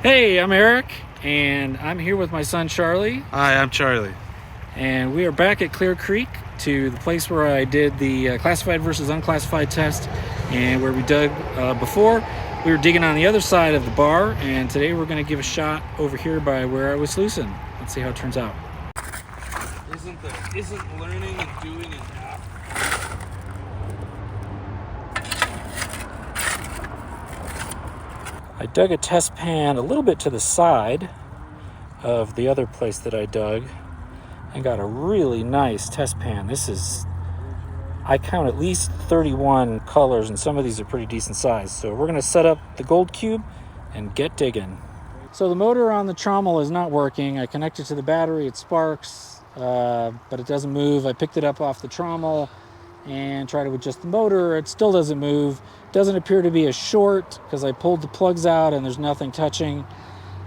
Hey, I'm Eric, and I'm here with my son Charlie, Hi, I'm Charlie. and we are back at Clear Creek to the place where I did the classified versus unclassified test, and where we dug before. We were digging on the other side of the bar, and today we're going to give a shot over here by where I was sluicing. Let's see how it turns out. Isn't learning and doing enough? I dug a test pan a little bit to the side of the other place that I dug and got a really nice test pan. I count at least 31 colors, and some of these are pretty decent size. So we're going to set up the gold cube and get digging. So the motor on the Trommel is not working. I connected to the battery, it sparks, but it doesn't move. I picked it up off the Trommel and tried to adjust the motor. It still doesn't move. Doesn't appear to be a short because I pulled the plugs out and there's nothing touching.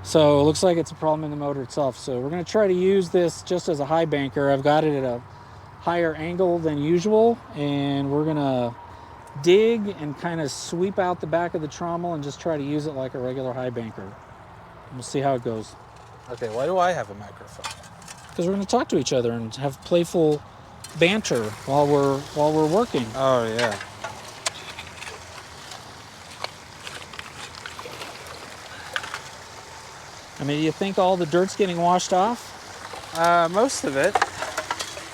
So it looks like it's a problem in the motor itself. So we're going to try to use this just as a high banker. I've got it at a higher angle than usual, and we're going to dig and kind of sweep out the back of the Trommel and just try to use it like a regular high banker. We'll see how it goes. Okay, why do I have a microphone? Because we're going to talk to each other and have playful banter while we're working. Oh, yeah. I mean, do you think all the dirt's getting washed off? Most of it.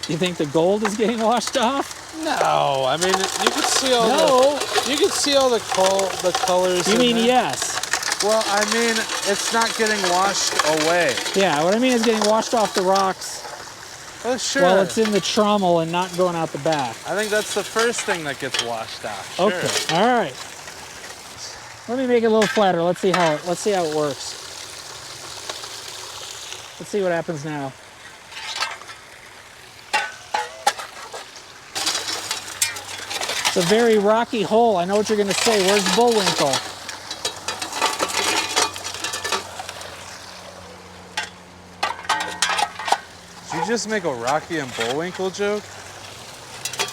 You think the gold is getting washed off? No, I mean you can see all the colors. You mean there. yes? Well, I mean it's not getting washed away. Yeah, what I mean is getting washed off the rocks Oh, sure. while it's in the Trommel and not going out the back. I think that's the first thing that gets washed off. Sure. Okay, all right. Let me make it a little flatter. Let's see how it works. Let's see what happens now. It's a very rocky hole. I know what you're going to say. Where's Bullwinkle? Did you just make a Rocky and Bullwinkle joke?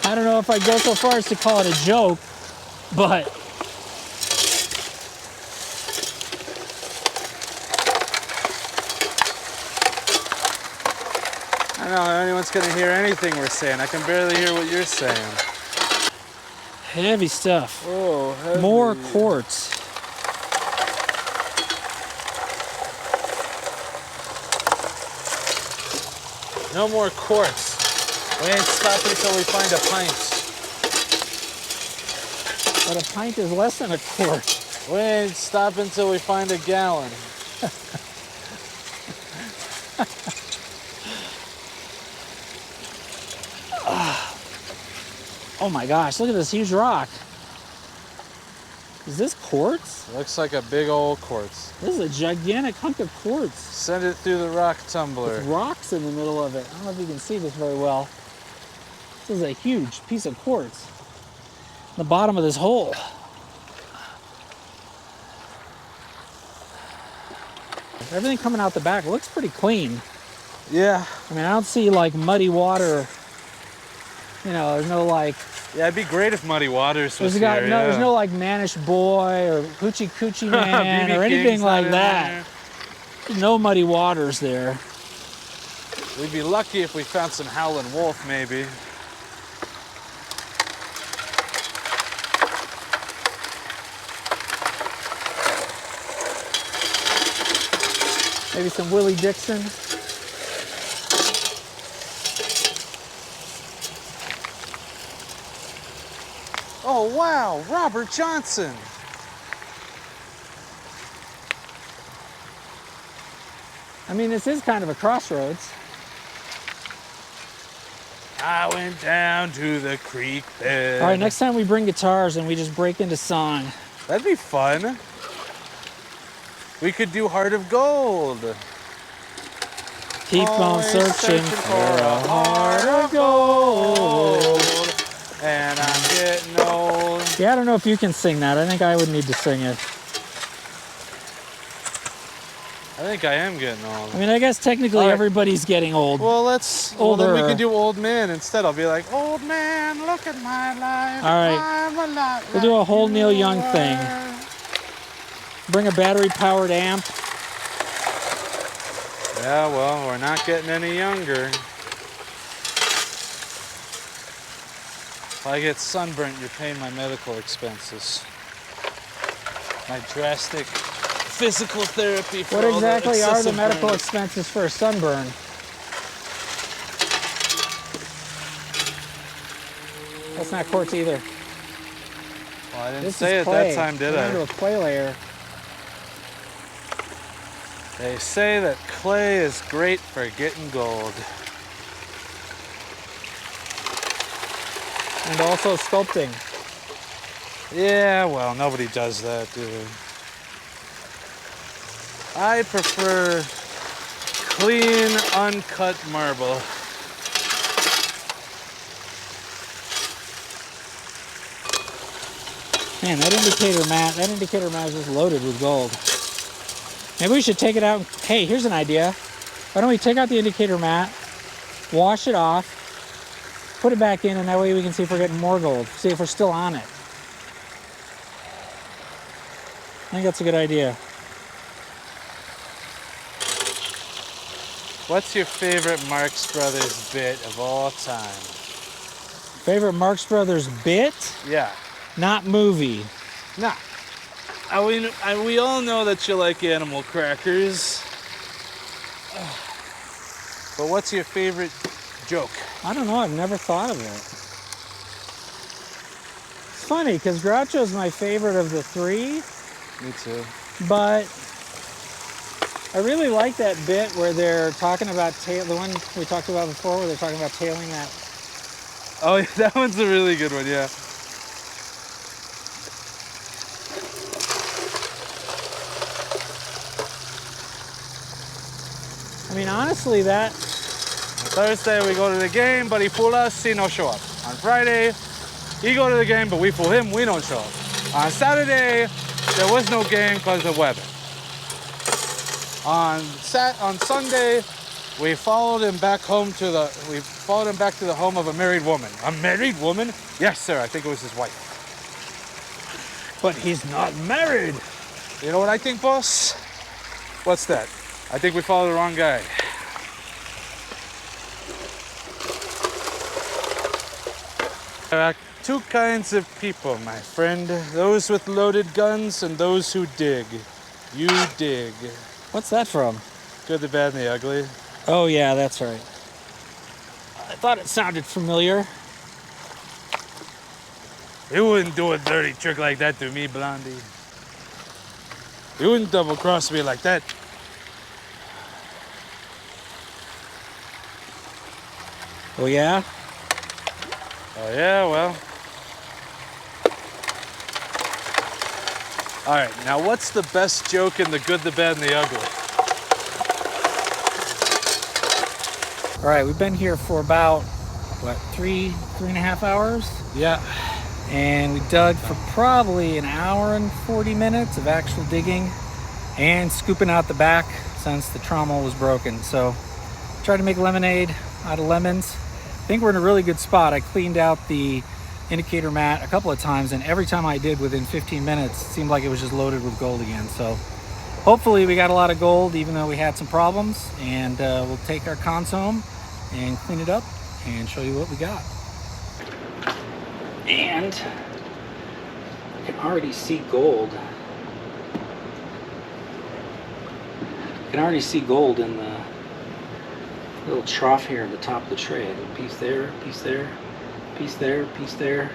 I don't know if I'd go so far as to call it a joke, but I don't know if anyone's going to hear anything we're saying. I can barely hear what you're saying. heavy stuff. Oh, heavy. More quartz. No more quartz. We ain't stopping until we find a pint. But a pint is less than a quart. We ain't stopping until we find a gallon. Oh my gosh, look at this huge rock. Is this quartz? Looks like a big old quartz. This is a gigantic hunk of quartz. Send it through the rock tumbler. With rocks in the middle of it. I don't know if you can see this very well. This is a huge piece of quartz. The bottom of this hole. Everything coming out the back looks pretty clean. Yeah. I mean, I don't see like muddy water. You know, there's no like. Yeah, it'd be great if Muddy Waters was here. There's no like Manish Boy or Hoochie Coochie Man or anything like that. There's no muddy waters there. We'd be lucky if we found some howling wolf, maybe. Maybe some Willie Dixon. Oh, wow, Robert Johnson. I mean, this is kind of a crossroads. I went down to the creek bed. All right, next time we bring guitars and we just break into song. That'd be fun. We could do Heart of Gold. Keep on searching for a heart of gold. And I'm getting old. Yeah, I don't know if you can sing that. I think I would need to sing it. I think I am getting old. I mean, I guess technically right. Everybody's getting old. Well, then we Older. can do Old Man instead. I'll be like, old man, look at my life. All right. I'm a lot We'll do a whole like Neil you Young thing. are. Bring a battery-powered amp. Yeah, well, we're not getting any younger. If I get sunburnt, you're paying my medical expenses. My drastic physical therapy for What all the exactly are the excessive medical burn. expenses for a sunburn? That's not quartz either. Well, I didn't This say is it clay. that time, did We're I? into a clay layer. They say that clay is great for getting gold. And also sculpting. Yeah, well, nobody does that, do they? I prefer clean, uncut marble. Man, that indicator mat is just loaded with gold. Maybe we should take it out. Hey, here's an idea. Why don't we take out the indicator mat, wash it off, put it back in, and that way we can see if we're getting more gold. See if we're still on it. I think that's a good idea. What's your favorite Marx Brothers bit of all time? Favorite Marx Brothers bit? Yeah. Not movie. Nah. We all know that you like animal crackers. But what's your favorite joke? I don't know. I've never thought of it. It's funny because Groucho's my favorite of the three, Me too. but I really like that bit where they're talking about the one we talked about before, where they're talking about tailing that. Oh, yeah, that one's a really good one, yeah. I mean, honestly, that. On Thursday we go to the game, but he fool us, he no show up. On Friday, he go to the game, but we fool him, we don't show up. On Saturday, there was no game because of weather. On Sunday, we followed him back to the home of a married woman. A married woman? Yes, sir. I think it was his wife. But he's not married. You know what I think, boss? What's that? I think we followed the wrong guy. There are two kinds of people, my friend. Those with loaded guns and those who dig. You dig. What's that from? Good, the bad, and the ugly. Oh, yeah, that's right. I thought it sounded familiar. You wouldn't do a dirty trick like that to me, Blondie. You wouldn't double-cross me like that. Oh, yeah? Oh, yeah, well. All right, now what's the best joke in the good, the bad, and the ugly? All right, we've been here for about, what, three and a half hours? Yeah. And we dug for probably an hour and 40 minutes of actual digging and scooping out the back since the trommel was broken. So tried to make lemonade out of lemons. I think we're in a really good spot. I cleaned out the indicator mat a couple of times, and every time I did, within 15 minutes, it seemed like it was just loaded with gold again. So hopefully we got a lot of gold, even though we had some problems, and we'll take our cons home and clean it up and show you what we got. And you can already see gold. You can already see gold in the little trough here at the top of the tray. A piece there, piece there, piece there, piece there.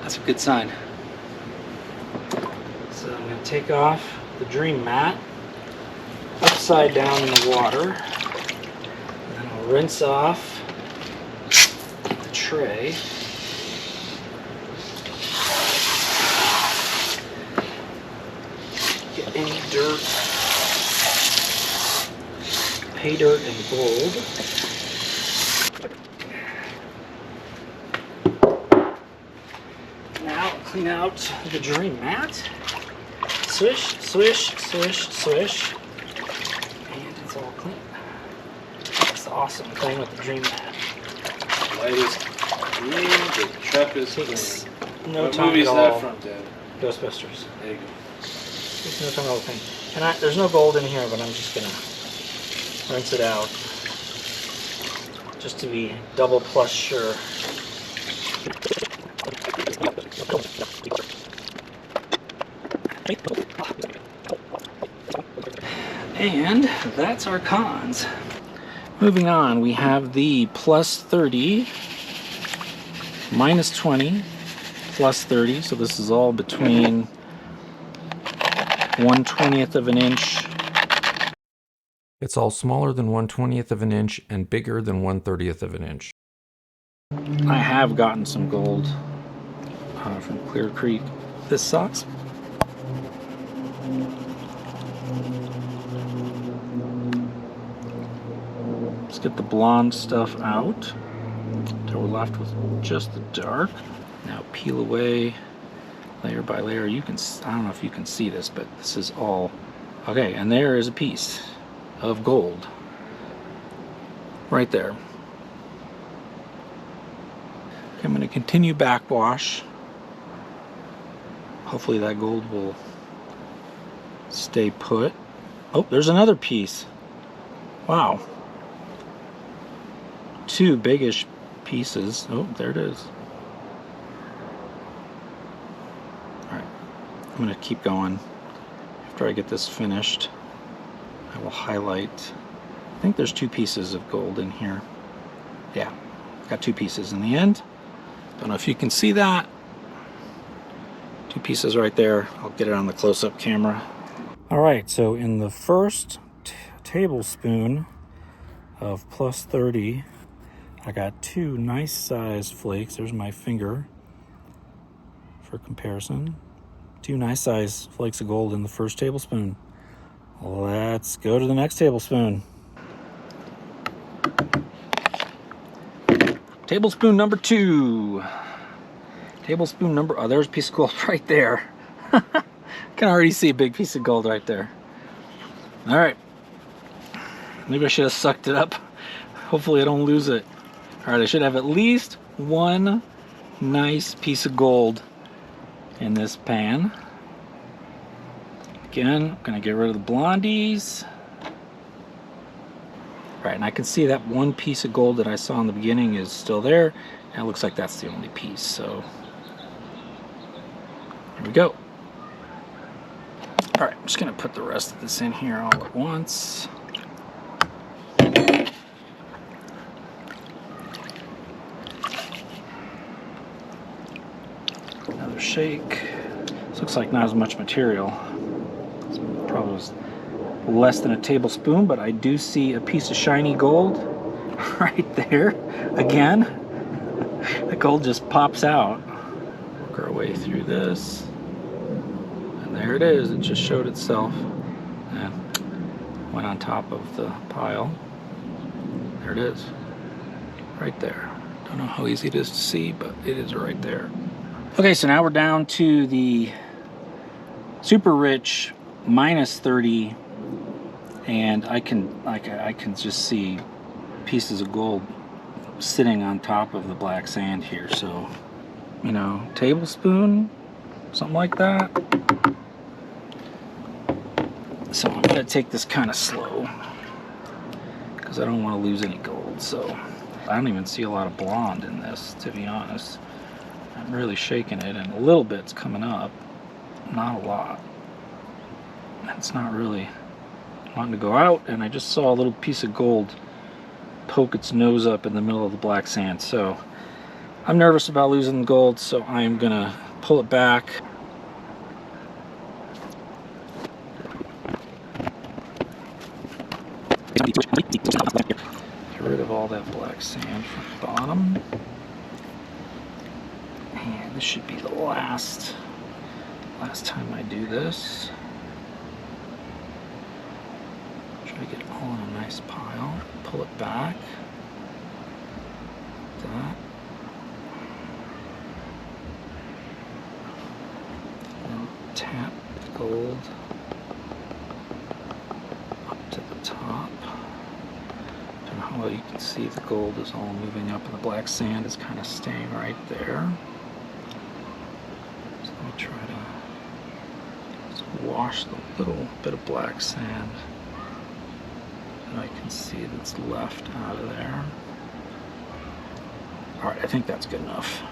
That's a good sign. So I'm going to take off the dream mat upside down in the water. And then I'll rinse off the tray. Get any dirt, pay dirt and gold. Now clean out the dream mat. Swish, swish, swish, swish. And it's all clean. That's the awesome thing with the dream mat. Light is clean, the trap is Takes clean. no What time movie at is all. that from, Dad? Ghostbusters. There you go. Takes no time at all. Clean. And there's no gold in here, but I'm just gonna rinse it out, just to be double plus sure. And that's our cons. Moving on, we have the plus 30, minus 20, plus 30. So this is all between 1/20th of an inch. It's all smaller than 1/20th of an inch and bigger than 1/30th of an inch. I have gotten some gold from Clear Creek. This sucks. Let's get the blonde stuff out until we're left with just the dark. Now peel away layer by layer. You can, I don't know if you can see this, but this is all okay. And there is a piece of gold right there. Okay, I'm going to continue backwash. Hopefully that gold will stay put. Oh, there's another piece. Wow. Two biggish pieces. Oh, there it is. Alright, I'm going to keep going. After I get this finished, I will highlight. I think there's two pieces of gold in here. Yeah, got two pieces in the end. Don't know if you can see that. Two pieces right there. I'll get it on the close-up camera. Alright, so in the first tablespoon of plus 30, I got two nice sized flakes. There's my finger for comparison. Two nice sized flakes of gold in the first tablespoon. Let's go to the next tablespoon. Tablespoon number 2. Tablespoon number, oh, there's a piece of gold right there. Can already see a big piece of gold right there. All right. Maybe I should have sucked it up. Hopefully I don't lose it. All right, I should have at least one nice piece of gold in this pan. Again, I'm gonna get rid of the blondies. Right, and I can see that one piece of gold that I saw in the beginning is still there. And it looks like that's the only piece, so here we go. All right, I'm just gonna put the rest of this in here all at once. Another shake. This looks like not as much material. This probably was less than a tablespoon, but I do see a piece of shiny gold right there. Again, the gold just pops out. Work our way through this. And there it is. It just showed itself and went on top of the pile. There it is. Right there. Don't know how easy it is to see, but it is right there. Okay, so now we're down to the super rich minus 30, and I can just see pieces of gold sitting on top of the black sand here. So, you know, tablespoon, something like that. So I'm gonna take this kind of slow because I don't want to lose any gold. So I don't even see a lot of blonde in this, to be honest. I'm really shaking it, and a little bit's coming up, not a lot. It's not really wanting to go out, and I just saw a little piece of gold poke its nose up in the middle of the black sand. So I'm nervous about losing the gold, so I'm gonna pull it back. Get rid of all that black sand from the bottom. And this should be the last time I do this. Try to get it all in a nice pile. Pull it back. Like that. And tap the gold up to the top. Don't know how well you can see the gold is all moving up, and the black sand is kind of staying right there. So let me try to just wash the little bit of black sand I can see that's left out of there. All right, I think that's good enough.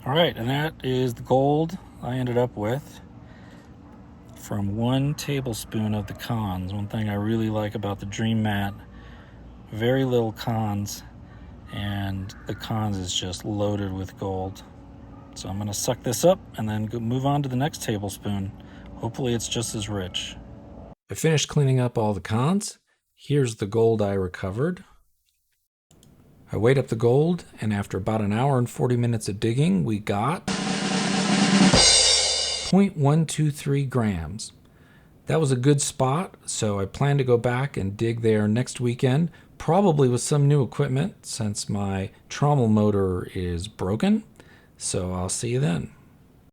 All right, and that is the gold I ended up with from 1 tablespoon of the cons. One thing I really like about the Dream Mat, very little cons, and the cons is just loaded with gold. So I'm gonna suck this up and then move on to the next tablespoon. Hopefully it's just as rich. I finished cleaning up all the cons. Here's the gold I recovered. I weighed up the gold, and after about an hour and 40 minutes of digging, we got 0.123 grams. That was a good spot, so I plan to go back and dig there next weekend, probably with some new equipment since my Trommel motor is broken. So I'll see you then.